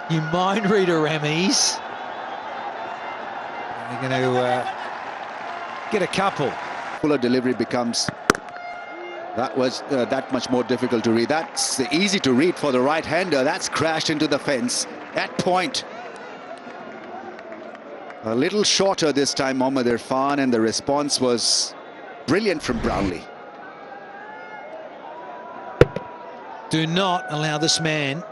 You mind reader, Rammies. They're going to get a couple. Fuller delivery becomes that much more difficult to read. That's easy to read for the right-hander. That's crashed into the fence at point. A little shorter this time, Mohammad Irfan, and the response was brilliant from Brownlie. Do not allow this man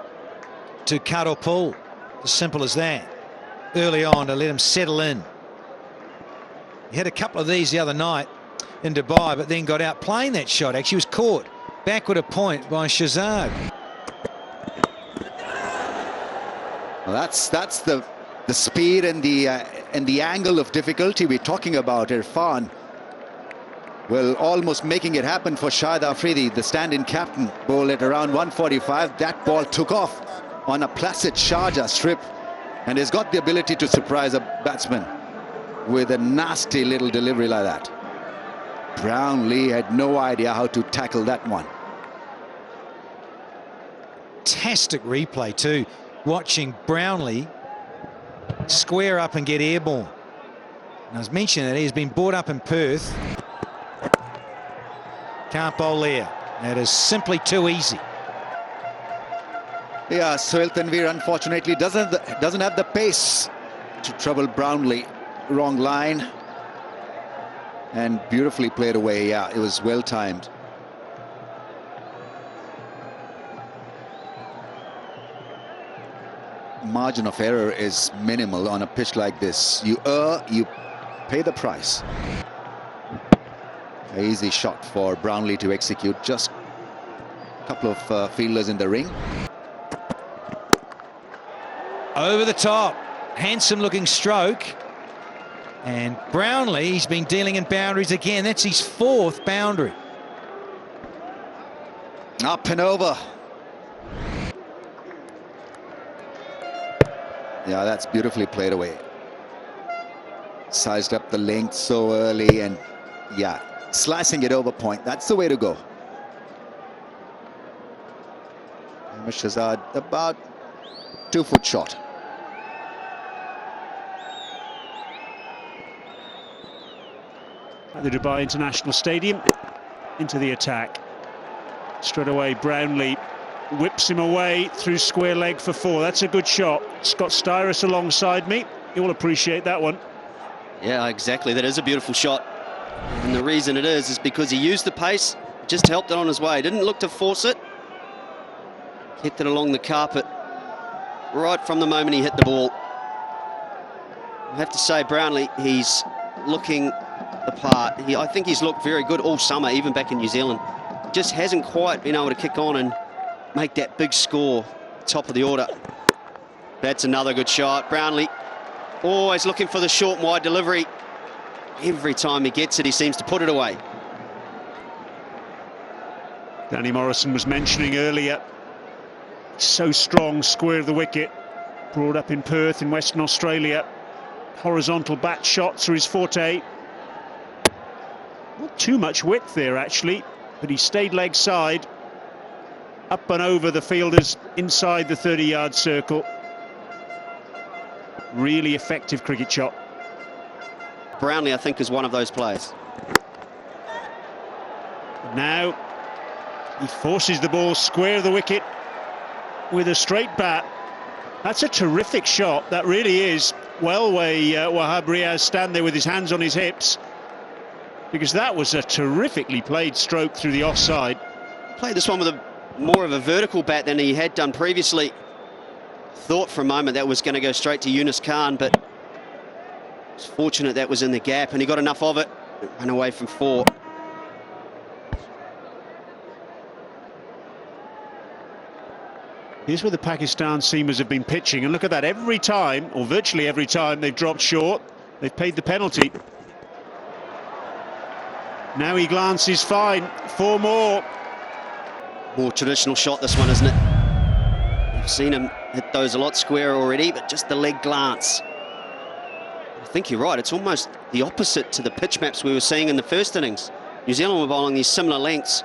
to cut or pull. As simple as that. Early on to let him settle in. He had a couple of these the other night in Dubai, but then got out playing that shot. Actually was caught backward a point by Sharjah. Well, that's the speed and the angle of difficulty we're talking about. Irfan, well, almost making it happen for Shahid Afridi, the stand-in captain. Ball at around 145. That ball took off on a placid Sharjah strip, and has got the ability to surprise a batsman with a nasty little delivery like that. Brownlie had no idea how to tackle that one. Fantastic replay too, watching Brownlie square up and get airborne. And I was mentioning that he's been brought up in Perth. Can't bowl there. That is simply too easy. Yeah, Sohail Tanveer unfortunately doesn't have the pace to trouble Brownlie. Wrong line. And beautifully played away. Yeah, it was well timed. Margin of error is minimal on a pitch like this. You err, you pay the price. An easy shot for Brownlie to execute. Just a couple of fielders in the ring. Over the top. Handsome looking stroke. And Brownlie, he's been dealing in boundaries again. That's his fourth boundary. Up and over. Yeah, that's beautifully played away. Sized up the length so early, and yeah, slicing it over point. That's the way to go. Shahzad about 2 foot short. At the Dubai International Stadium, into the attack. Straight away, Brownlie whips him away through square leg for 4. That's a good shot. Scott Styrus alongside me. You'll appreciate that one. Yeah, exactly. That is a beautiful shot. And the reason it is because he used the pace, just helped it on his way. Didn't look to force it. Kept it along the carpet right from the moment he hit the ball. I have to say, Brownlie, he's looking the part. I think he's looked very good all summer, even back in New Zealand. Just hasn't quite been able to kick on and make that big score, top of the order. That's another good shot. Brownlie always looking for the short and wide delivery. Every time he gets it, he seems to put it away. Danny Morrison was mentioning earlier, so strong, square of the wicket, brought up in Perth in Western Australia. Horizontal bat shots are his forte. Not too much width there actually, but he stayed leg side, up and over the fielders inside the 30-yard circle. Really effective cricket shot. Brownlie, I think, is one of those players. Now he forces the ball square of the wicket with a straight bat. That's a terrific shot, that really is. Well, Wahab Riaz stand there with his hands on his hips, because that was a terrifically played stroke through the offside. Played this one with more of a vertical bat than he had done previously. Thought for a moment that was going to go straight to Yunus Khan, but it's fortunate that was in the gap, and he got enough of it. Ran away from 4. Here's where the Pakistan seamers have been pitching, and look at that, every time, or virtually every time, they've dropped short, they've paid the penalty. Now he glances fine, 4 more. More traditional shot, this one, isn't it? We've seen him hit those a lot squarer already, but just the leg glance. I think you're right, it's almost the opposite to the pitch maps we were seeing in the first innings. New Zealand were bowling these similar lengths,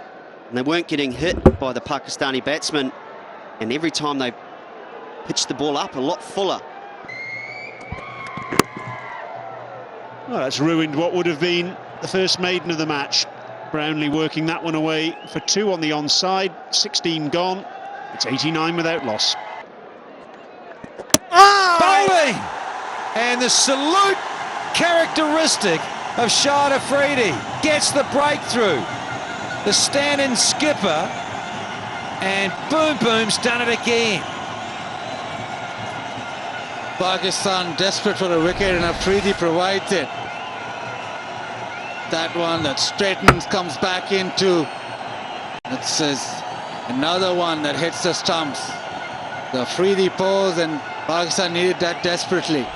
and they weren't getting hit by the Pakistani batsmen. And every time they pitched the ball up a lot fuller. Well, that's ruined what would have been the first maiden of the match. Brownlie working that one away for 2 on the onside, 16 gone. It's 89 without loss. Bowling! And the salute characteristic of Sharjah Afridi gets the breakthrough. The stand-in skipper, and boom boom's done it again. Pakistan desperate for a wicket, and Afridi provides it. That one that straightens, comes back into. It says another one that hits the stumps. The Afridi pose, and Pakistan needed that desperately.